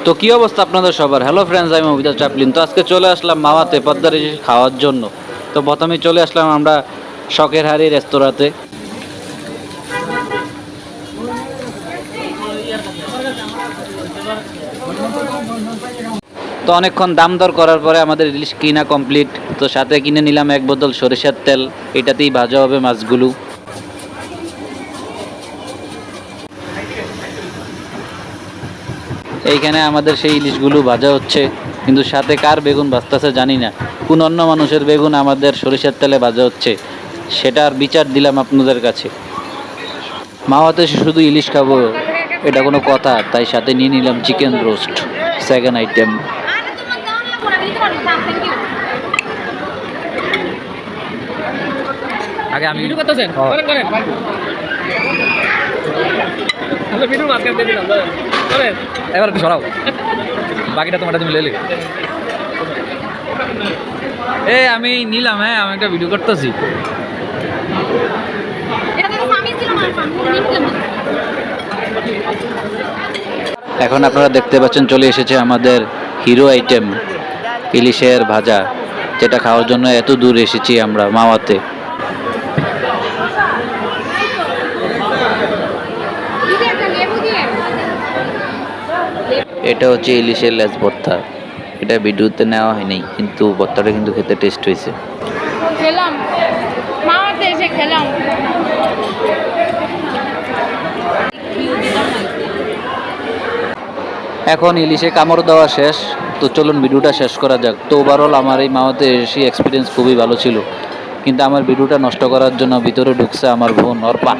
তো কি অবস্থা আপনাদের সবার? হ্যালো ফ্রেন্ডস, আমি অভিজিৎ চাপলিন। তো আজকে চলে আসলাম মাওয়াতে পদ্মার ইলিশ খাওয়ার জন্য। তো প্রথমেই চলে আসলাম আমরা শখের হাড়ি রেস্তোরাঁতে। তো অনেকক্ষণ দাম দর করার পরে আমাদের ইলিশ কিনা কমপ্লিট। তো সাথে কিনে নিলাম এক বোতল সরিষার তেল, এটাতেই ভাজা হবে মাছগুলো। এইখানে আমাদের সেই ইলিশগুলো ভাজা হচ্ছে, কিন্তু সাথে কার বেগুন ভাজতেছে জানি না। কোন অন্য মানুষের বেগুন আমাদের সরিষার তেলে ভাজা হচ্ছে, সেটার বিচার দিলাম আপনাদের কাছে। মাওয়াতে এসে শুধু ইলিশ খাবো এটা কোনো কথা? তাই সাথে নিয়ে নিলাম চিকেন রোস্ট, সেকেন্ড আইটেম। আগে আমি ভিডিও করতেছেন করেন করেন আমরা ভিডিও মাঝখান দিয়ে দিলাম করেন এবার সরাও, বাকিটা তোমার তুমি লেলে। আমি নিলাম, হ্যাঁ আমি একটা ভিডিও করতেছি। এখন আপনারা দেখতে পাচ্ছেন চলে এসেছে আমাদের হিরো আইটেম, ইলিশের ভাজা, যেটা খাওয়ার জন্য এত দূর এসেছি আমরা মাওয়াতে। এটা হচ্ছে ইলিশের লেজ ভর্তা। এটা ভিডিওতে নেওয়া হয়নি, কিন্তু ভর্তাটা কিন্তু খেতে টেস্ট হয়েছে। খেলাম মামাতে এসে খেলাম। এখন ইলিশে কামড় দেওয়া শেষ, তো চলুন ভিডিওটা শেষ করা যাক। তো ওভারঅল আমার এই মাওয়াতে এসে এক্সপিরিয়েন্স খুবই ভালো ছিল, কিন্তু আমার ভিডিওটা নষ্ট করার জন্য ভিতরে ঢুকছে আমার বোন অর্পা।